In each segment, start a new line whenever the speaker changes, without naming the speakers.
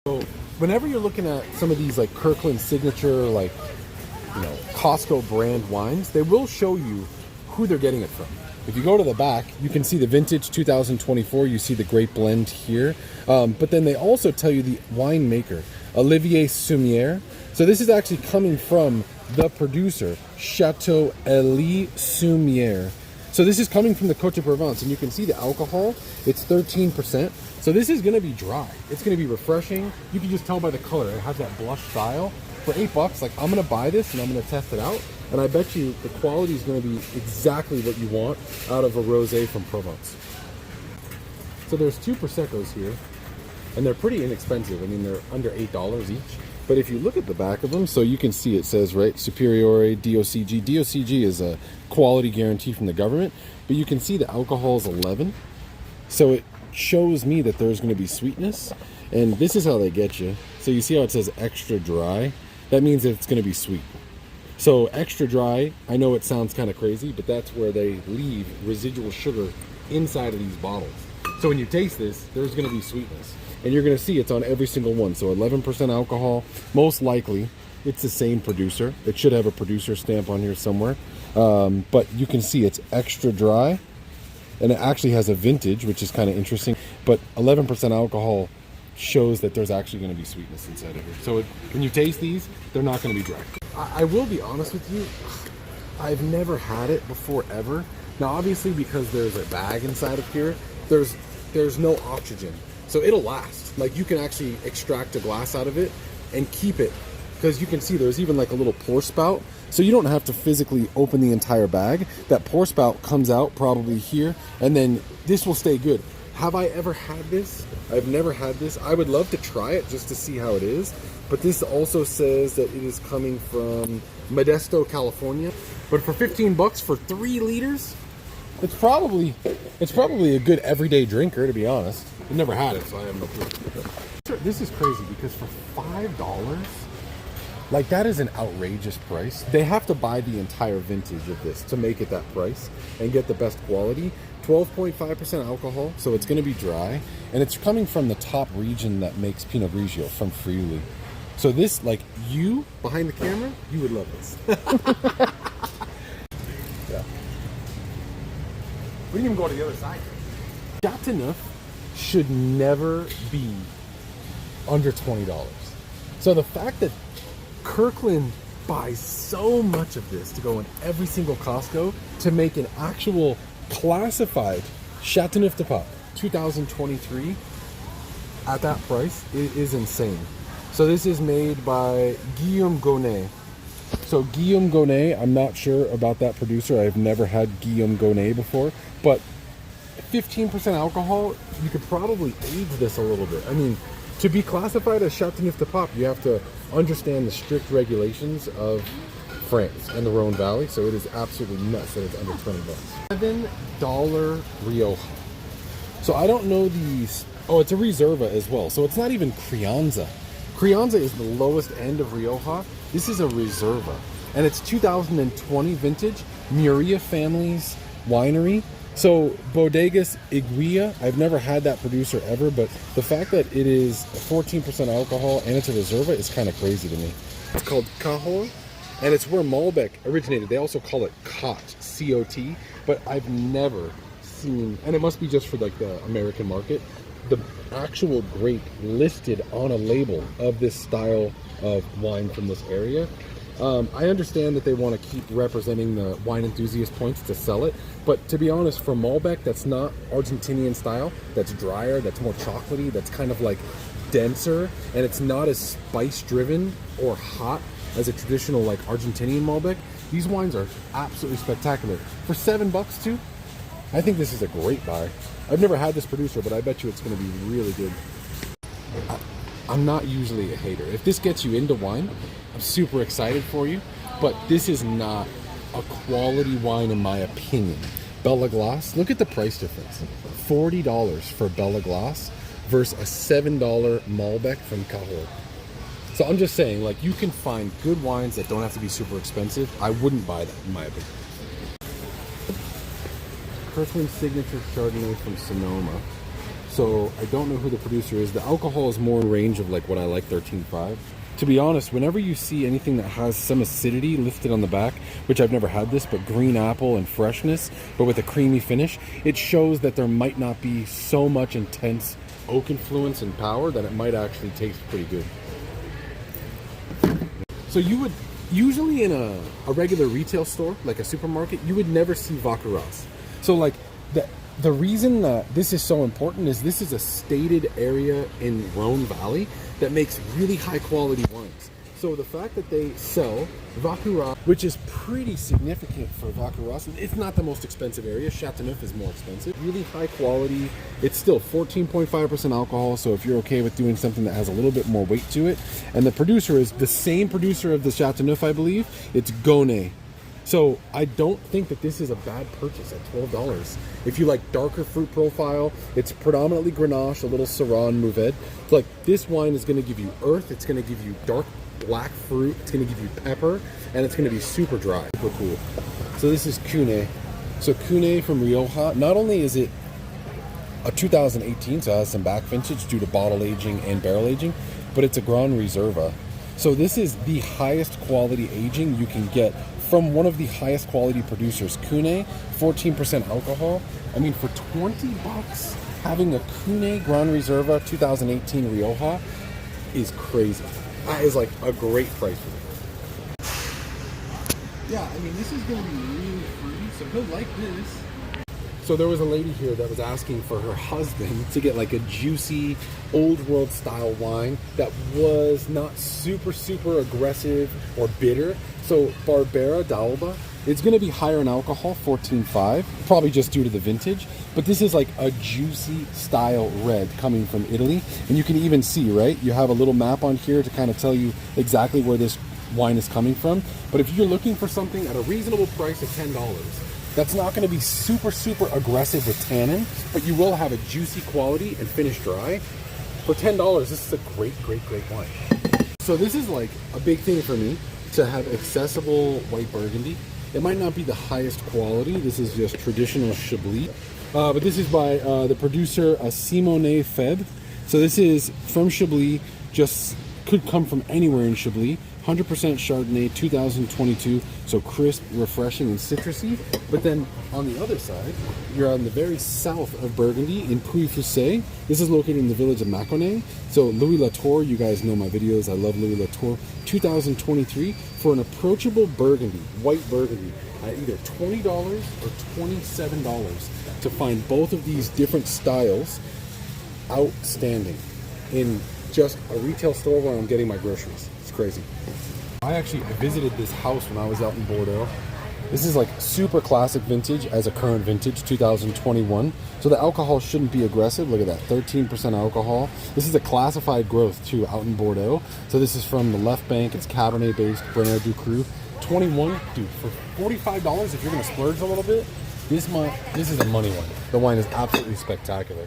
So whenever you're looking at some of these like Kirkland signature, like, you know, Costco brand wines, they will show you who they're getting it from. If you go to the back, you can see the vintage 2024. You see the great blend here. But then they also tell you the winemaker, Olivier Sumier. So this is actually coming from the producer, Chateau Elie Sumier. So this is coming from the Côte de Provence, and you can see the alcohol. It's 13%. So this is going to be dry. It's going to be refreshing. You can just tell by the color. It has that blush style. For $8, like, I'm going to buy this and I'm going to test it out. And I bet you the quality is going to be exactly what you want out of a rosé from Provence. So there's 2 Proseccos here, and they're pretty inexpensive. I mean, they're under $8 each. But if you look at the back of them, so you can see it says, right, Superiore, DOCG. DOCG is a quality guarantee from the government, but you can see the alcohol is 11. So it shows me that there's going to be sweetness. And this is how they get you. So you see how it says extra dry? That means that it's going to be sweet. So extra dry, I know it sounds kind of crazy, but that's where they leave residual sugar inside of these bottles. So when you taste this, there's going to be sweetness. And you're going to see it's on every single one. So 11% alcohol, most likely it's the same producer. It should have a producer stamp on here somewhere. But you can see it's extra dry. And it actually has a vintage, which is kind of interesting. But 11% alcohol shows that there's actually going to be sweetness inside of here. So when you taste these, they're not going to be dry. I will be honest with you, I've never had it before ever. Now obviously because there's a bag inside of here, there's no oxygen. So it'll last. Like, you can actually extract a glass out of it and keep it, because you can see there's even like a little pour spout. So you don't have to physically open the entire bag. That pour spout comes out probably here, and then this will stay good. Have I ever had this? I've never had this. I would love to try it just to see how it is. But this also says that it is coming from Modesto, California. But for $15 for 3 liters, it's probably a good everyday drinker, to be honest. I've never had it, so I have no clue. This is crazy because for $5, like, that is an outrageous price. They have to buy the entire vintage of this to make it that price and get the best quality. 12.5% alcohol, so it's going to be dry, and it's coming from the top region that makes Pinot Grigio, from Friuli. So this, like, you behind the camera, you would love this. Yeah. We didn't even go to the other side. Chateauneuf should never be under $20. So the fact that Kirkland buys so much of this to go in every single Costco to make an actual classified Chateauneuf du Pape 2023 at that price, it is insane. So this is made by Guillaume Gonnet. So Guillaume Gonnet, I'm not sure about that producer. I've never had Guillaume Gonnet before, but 15% alcohol, you could probably age this a little bit. I mean, to be classified as Chateauneuf du Pape, you have to understand the strict regulations of France and the Rhone Valley, so it is absolutely nuts that it's under $20. $7 Rioja. So I don't know these. Oh, it's a Reserva as well. So it's not even Crianza. Crianza is the lowest end of Rioja. This is a Reserva, and it's 2020 vintage, Muria family's winery. So Bodegas Iguia, I've never had that producer ever, but the fact that it is 14% alcohol and it's a Reserva is kind of crazy to me. It's called Cahors, and it's where Malbec originated. They also call it Cot, C-O-T, but I've never seen, and it must be just for like the American market, the actual grape listed on a label of this style of wine from this area. I understand that they want to keep representing the wine enthusiast points to sell it, but to be honest, for Malbec, that's not Argentinian style. That's drier, that's more chocolatey, that's kind of like denser, and it's not as spice driven or hot as a traditional like Argentinian Malbec. These wines are absolutely spectacular. For $7 too, I think this is a great buy. I've never had this producer, but I bet you it's going to be really good. I'm not usually a hater. If this gets you into wine, I'm super excited for you, but this is not a quality wine in my opinion. Bella Glace, look at the price difference. $40 for Bella Glace versus a $7 Malbec from Cahors. So I'm just saying, like, you can find good wines that don't have to be super expensive. I wouldn't buy that in my opinion. Kirkland Signature Chardonnay from Sonoma. So I don't know who the producer is. The alcohol is more in range of like what I like, 13.5. To be honest, whenever you see anything that has some acidity lifted on the back, which I've never had this, but green apple and freshness, but with a creamy finish, it shows that there might not be so much intense oak influence and power that it might actually taste pretty good. So you would, usually in a regular retail store, like a supermarket, you would never see Vaccaras. So like the reason that this is so important is this is a stated area in Rhone Valley that makes really high quality wines. So the fact that they sell Vaccaras, which is pretty significant for Vaccaras, it's not the most expensive area. Châteauneuf is more expensive. Really high quality. It's still 14.5% alcohol, so if you're okay with doing something that has a little bit more weight to it. And the producer is the same producer of the Châteauneuf, I believe. It's Rhone. So I don't think that this is a bad purchase at $12. If you like darker fruit profile, it's predominantly Grenache, a little Syrah and Mourvedre. Like this wine is going to give you earth, it's going to give you dark black fruit, it's going to give you pepper, and it's going to be super dry. Super cool. So this is Cune. So Cune from Rioja. Not only is it a 2018, so it has some back vintage due to bottle aging and barrel aging, but it's a Grand Reserva. So this is the highest quality aging you can get from one of the highest quality producers. Cune, 14% alcohol. I mean, for 20 bucks, having a Cune Grand Reserva 2018 Rioja is crazy. That is like a great price for it. Yeah, I mean, this is going to be really fruity, so he'll like this. So there was a lady here that was asking for her husband to get like a juicy, old world style wine that was not super aggressive or bitter. So Barbera d'Alba, it's going to be higher in alcohol, 14.5, probably just due to the vintage. But this is like a juicy style red coming from Italy. And you can even see, right? You have a little map on here to kind of tell you exactly where this wine is coming from. But if you're looking for something at a reasonable price of $10, that's not going to be super aggressive with tannin, but you will have a juicy quality and finish dry. For $10, this is a great wine. So this is like a big thing for me, to have accessible white Burgundy. It might not be the highest quality. This is just traditional Chablis. But this is by the producer Simone Feb. So this is from Chablis, just could come from anywhere in Chablis. 100% Chardonnay, 2022, so crisp, refreshing, and citrusy. But then on the other side, you're on the very south of Burgundy in Puy-Foussay. This is located in the village of Mâconnais. So Louis Latour, you guys know my videos. I love Louis Latour. 2023 for an approachable Burgundy, white Burgundy, at either $20 or $27 to find both of these different styles outstanding in just a retail store where I'm getting my groceries. It's crazy. I visited this house when I was out in Bordeaux. This is like super classic vintage as a current vintage, 2021. So the alcohol shouldn't be aggressive. Look at that, 13% alcohol. This is a classified growth too out in Bordeaux. So this is from the left bank. It's Cabernet based, Bernard du Cru. 21, dude, for $45 if you're gonna splurge a little bit, this is a money one. The wine is absolutely spectacular.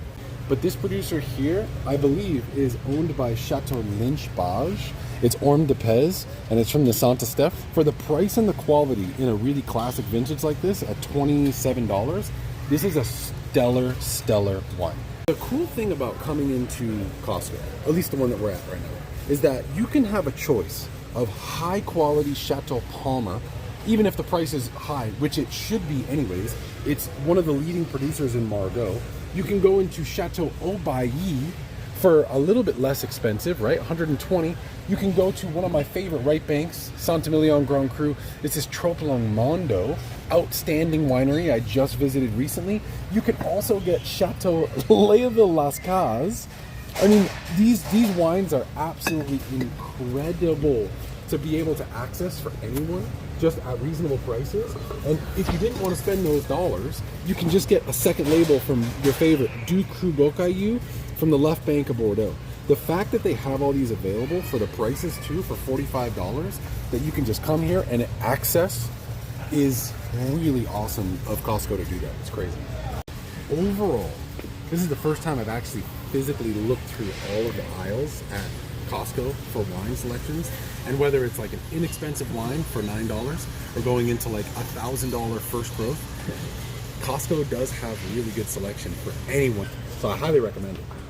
But this producer here, I believe, is owned by Chateau Lynch Bage. It's Orme de Pez, and it's from the Santa Steph. For the price and the quality in a really classic vintage like this at $27, this is a stellar wine. The cool thing about coming into Costco, at least the one that we're at right now, is that you can have a choice of high quality Chateau Palmer, even if the price is high, which it should be anyways. It's one of the leading producers in Bordeaux. You can go into Chateau Aubailly for a little bit less expensive, right? 120. You can go to one of my favorite right banks, Saint-Emilion Grand Cru. This is Troplong Mondo, outstanding winery I just visited recently. You can also get Chateau Léoville-Las-Cazes. I mean, these wines are absolutely incredible to be able to access for anyone, just at reasonable prices. And if you didn't want to spend those dollars, you can just get a second label from your favorite Du Cru Bocaillou from the left bank of Bordeaux. The fact that they have all these available for the prices too, for $45, that you can just come here and access, is really awesome of Costco to do that. It's crazy. Overall, this is the first time I've actually physically looked through all of the aisles at Costco for wine selections, and whether it's like an inexpensive wine for $9 or going into like $1,000 first growth, Costco does have really good selection for anyone. So I highly recommend it.